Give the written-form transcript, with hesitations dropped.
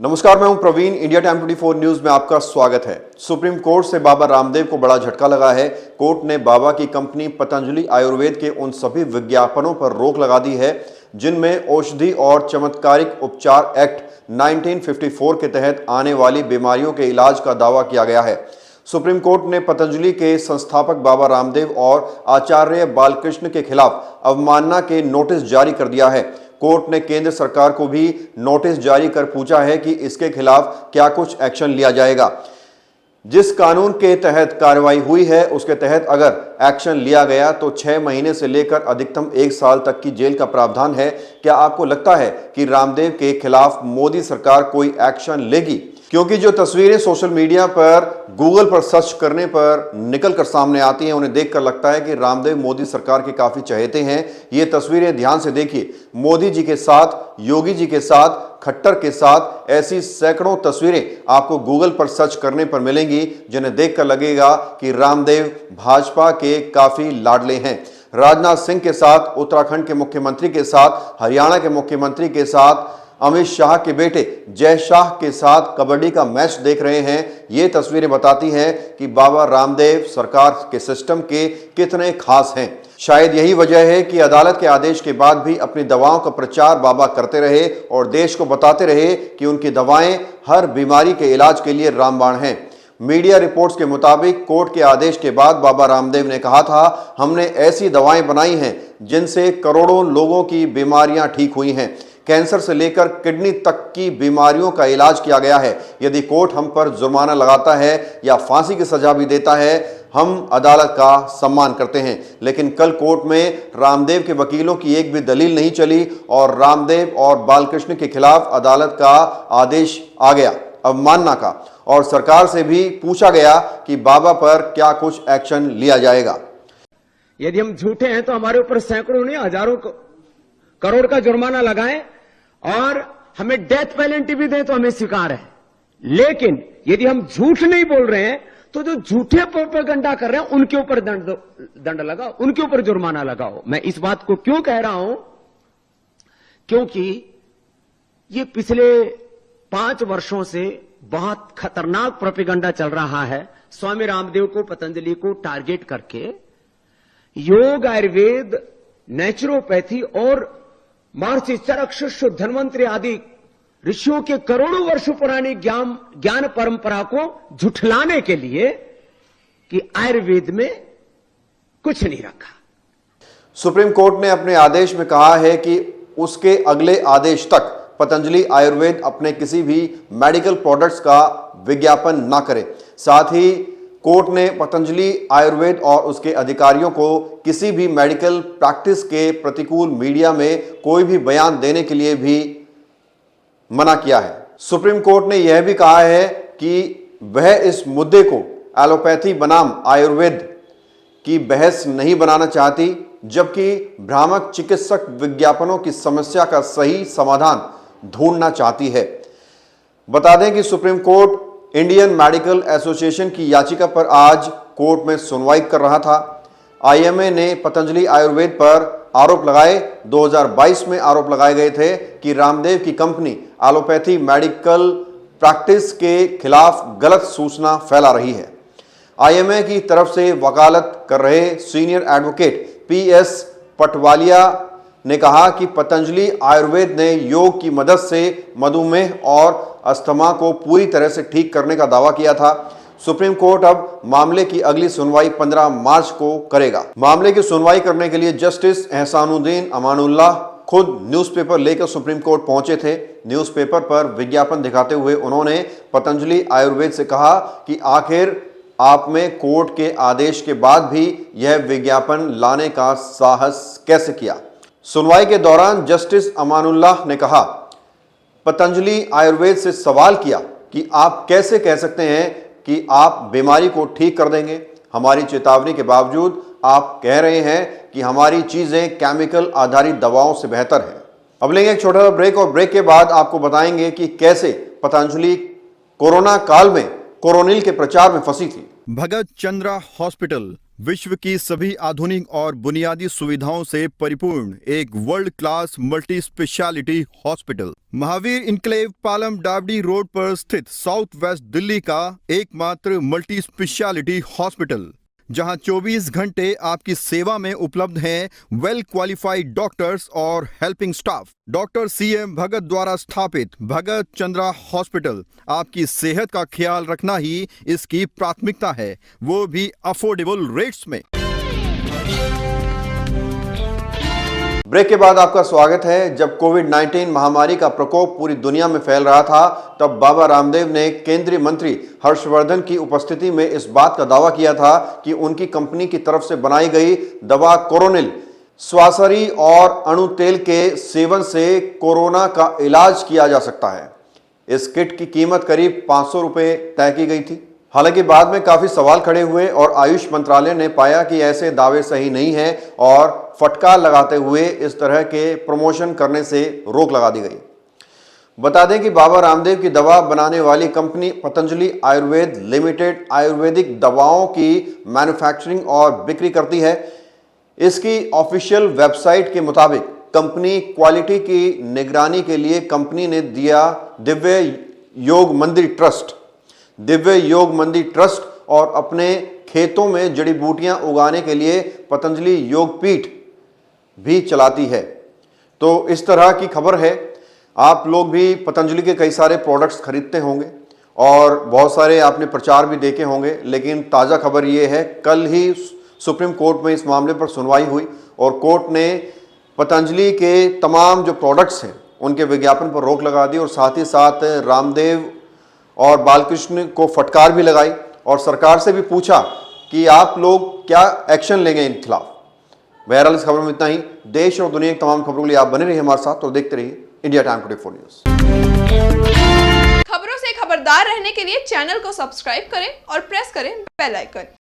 नमस्कार, मैं हूं प्रवीण। इंडिया टाइम 24 न्यूज में आपका स्वागत है। सुप्रीम कोर्ट से बाबा रामदेव को बड़ा झटका लगा है। कोर्ट ने बाबा की कंपनी पतंजलि आयुर्वेद के उन सभी विज्ञापनों पर रोक लगा दी है जिनमें औषधि और चमत्कारिक उपचार एक्ट 1954 के तहत आने वाली बीमारियों के इलाज का दावा किया गया है। सुप्रीम कोर्ट ने पतंजलि के संस्थापक बाबा रामदेव और आचार्य बालकृष्ण के खिलाफ अवमानना के नोटिस जारी कर दिया है। कोर्ट ने केंद्र सरकार को भी नोटिस जारी कर पूछा है कि इसके खिलाफ क्या कुछ एक्शन लिया जाएगा। जिस कानून के तहत कार्रवाई हुई है उसके तहत अगर एक्शन लिया गया तो 6 महीने से लेकर अधिकतम 1 साल तक की जेल का प्रावधान है। क्या आपको लगता है कि रामदेव के खिलाफ मोदी सरकार कोई एक्शन लेगी? क्योंकि जो तस्वीरें सोशल मीडिया पर गूगल पर सर्च करने पर निकल कर सामने आती हैं उन्हें देखकर लगता है कि रामदेव मोदी सरकार के काफी चहेते हैं। ये तस्वीरें ध्यान से देखिए। मोदी जी के साथ, योगी जी के साथ, खट्टर के साथ ऐसी सैकड़ों तस्वीरें आपको गूगल पर सर्च करने पर मिलेंगी जिन्हें देखकर लगेगा कि रामदेव भाजपा के काफी लाडले हैं। राजनाथ सिंह के साथ, उत्तराखंड के मुख्यमंत्री के साथ, हरियाणा के मुख्यमंत्री के साथ, अमित शाह के बेटे जय शाह के साथ कबड्डी का मैच देख रहे हैं। ये तस्वीरें बताती हैं कि बाबा रामदेव सरकार के सिस्टम के कितने खास हैं। शायद यही वजह है कि अदालत के आदेश के बाद भी अपनी दवाओं का प्रचार बाबा करते रहे और देश को बताते रहे कि उनकी दवाएं हर बीमारी के इलाज के लिए रामबाण हैं। मीडिया रिपोर्ट्स के मुताबिक कोर्ट के आदेश के बाद बाबा रामदेव ने कहा था, हमने ऐसी दवाएं बनाई हैं जिनसे करोड़ों लोगों की बीमारियां ठीक हुई हैं। कैंसर से लेकर किडनी तक की बीमारियों का इलाज किया गया है। यदि कोर्ट हम पर जुर्माना लगाता है या फांसी की सजा भी देता है, हम अदालत का सम्मान करते हैं। लेकिन कल कोर्ट में रामदेव के वकीलों की एक भी दलील नहीं चली और रामदेव और बालकृष्ण के खिलाफ अदालत का आदेश आ गया अवमानना का, और सरकार से भी पूछा गया कि बाबा पर क्या कुछ एक्शन लिया जाएगा। यदि हम झूठे हैं तो हमारे ऊपर सैकड़ों नहीं हजारों करोड़ का जुर्माना लगाएं और हमें डेथ पेनल्टी भी दें तो हमें स्वीकार है। लेकिन यदि हम झूठ नहीं बोल रहे हैं तो जो झूठे प्रोपेगेंडा कर रहे हैं उनके ऊपर दंड लगाओ, उनके ऊपर जुर्माना लगाओ। मैं इस बात को क्यों कह रहा हूं? क्योंकि ये पिछले 5 वर्षों से बहुत खतरनाक प्रोपेगेंडा चल रहा है स्वामी रामदेव को, पतंजलि को टारगेट करके। योग, आयुर्वेद, नेचुरोपैथी और महर्षि चरक, शिष्य, धन्वंतरि आदि ऋषियों के करोड़ों वर्षों पुरानी ज्ञान परंपरा को झुठलाने के लिए कि आयुर्वेद में कुछ नहीं रखा। सुप्रीम कोर्ट ने अपने आदेश में कहा है कि उसके अगले आदेश तक पतंजलि आयुर्वेद अपने किसी भी मेडिकल प्रोडक्ट्स का विज्ञापन ना करे। साथ ही कोर्ट ने पतंजलि आयुर्वेद और उसके अधिकारियों को किसी भी मेडिकल प्रैक्टिस के प्रतिकूल मीडिया में कोई भी बयान देने के लिए भी मना किया है। सुप्रीम कोर्ट ने यह भी कहा है कि वह इस मुद्दे को एलोपैथी बनाम आयुर्वेद की बहस नहीं बनाना चाहती, जबकि भ्रामक चिकित्सक विज्ञापनों की समस्या का सही समाधान ढूंढना चाहती है। बता दें कि supreme court Indian medical association की याचिका पर आज कोर्ट में सुनवाई कर रहा था। आईएमए ने पतंजलि आयुर्वेद पर आरोप लगाए। 2022 में आरोप लगाए गए थे कि रामदेव की कंपनी एलोपैथी मेडिकल प्रैक्टिस के खिलाफ गलत सूचना फैला रही है। आईएमए की तरफ से वकालत कर रहे सीनियर एडवोकेट पीएस पटवालिया ने कहा कि पतंजलि आयुर्वेद ने योग की मदद से मधुमेह और अस्थमा को पूरी तरह से ठीक करने का दावा किया था। सुप्रीम कोर्ट अब मामले की अगली सुनवाई 15 मार्च को करेगा। मामले की सुनवाई करने के लिए जस्टिस एहसानुद्दीन अमानुल्लाह खुद न्यूज़पेपर लेकर सुप्रीम कोर्ट पहुंचे थे। न्यूज़पेपर पर विज्ञापन दिखाते हुए उन्होंने पतंजलि आयुर्वेद से कहा कि आखिर आप में कोर्ट के आदेश के बाद भी यह विज्ञापन लाने का साहस कैसे किया। सुनवाई के दौरान जस्टिस अमानुल्लाह ने कहा, पतंजलि आयुर्वेद से सवाल किया कि आप कैसे कह सकते हैं कि आप बीमारी को ठीक कर देंगे। हमारी चेतावनी के बावजूद आप कह रहे हैं कि हमारी चीजें केमिकल आधारित दवाओं से बेहतर हैं। अब लेंगे एक छोटा सा ब्रेक और ब्रेक के बाद आपको बताएंगे कि कैसे पतंजलि कोरोना काल में कोरोनिल के प्रचार में फंसी थी। भगत चंद्रा हॉस्पिटल, विश्व की सभी आधुनिक और बुनियादी सुविधाओं से परिपूर्ण एक world class multi specialty hospital Mahavir enclave Palam डावडी रोड पर स्थित साउथ वेस्ट दिल्ली का एकमात्र मल्टी स्पेशलिटी हॉस्पिटल, जहां 24 घंटे आपकी सेवा में उपलब्ध हैं वेल क्वालिफाइड डॉक्टर्स और हेल्पिंग स्टाफ। डॉक्टर CM भगत द्वारा स्थापित भगत चंद्रा हॉस्पिटल आपकी सेहत का ख्याल रखना ही इसकी प्राथमिकता है, वो भी अफोर्डेबल रेट्स में। ब्रेक के बाद आपका स्वागत है। जब कोविड-19 महामारी का प्रकोप पूरी दुनिया में फैल रहा था, तब बाबा रामदेव ने केंद्रीय मंत्री हर्षवर्धन की उपस्थिति में इस बात का दावा किया था कि उनकी कंपनी की तरफ से बनाई गई दवा कोरोनिल स्वासरी और अणु तेल के सेवन से कोरोना का इलाज किया जा सकता है। इस किट की कीमत करीब 500 रुपए तय की गई थी। हालांकि बाद में काफी सवाल खड़े हुए और आयुष मंत्रालय ने पाया कि ऐसे दावे सही नहीं है और फटकार लगाते हुए इस तरह के प्रमोशन करने से रोक लगा दी गई। बता दें कि बाबा रामदेव की दवा बनाने वाली कंपनी पतंजलि आयुर्वेद लिमिटेड आयुर्वेदिक दवाओं की मैन्युफैक्चरिंग और बिक्री करती है। इसकी ऑफिशियल वेबसाइट के मुताबिक कंपनी क्वालिटी की निगरानी के लिए कंपनी ने दिया दिव्य योग मंदिर ट्रस्ट और अपने खेतों में जड़ी बूटियां उगाने के लिए पतंजलि योग पीठ भी चलाती है। तो इस तरह की खबर है। आप लोग भी पतंजलि के कई सारे प्रोडक्ट्स खरीदते होंगे और बहुत सारे आपने प्रचार भी देखे होंगे, लेकिन ताज़ा खबर ये है, कल ही सुप्रीम कोर्ट में इस मामले पर सुनवाई हुई और कोर्ट ने पतंजलि के तमाम जो प्रोडक्ट्स हैं उनके विज्ञापन पर रोक लगा दी और साथ ही साथ रामदेव और बालकृष्ण को फटकार भी लगाई और सरकार से भी पूछा कि आप लोग क्या एक्शन लेंगे इन खिलाफ। बहरहाल इस खबर में इतना ही। देश और दुनिया की तमाम खबरों के लिए आप बने रहिए हमारे साथ और देखते रहिए इंडिया टाइम 24 न्यूज। खबरों से खबरदार रहने के लिए चैनल को सब्सक्राइब करें और प्रेस करें बेल आइकन।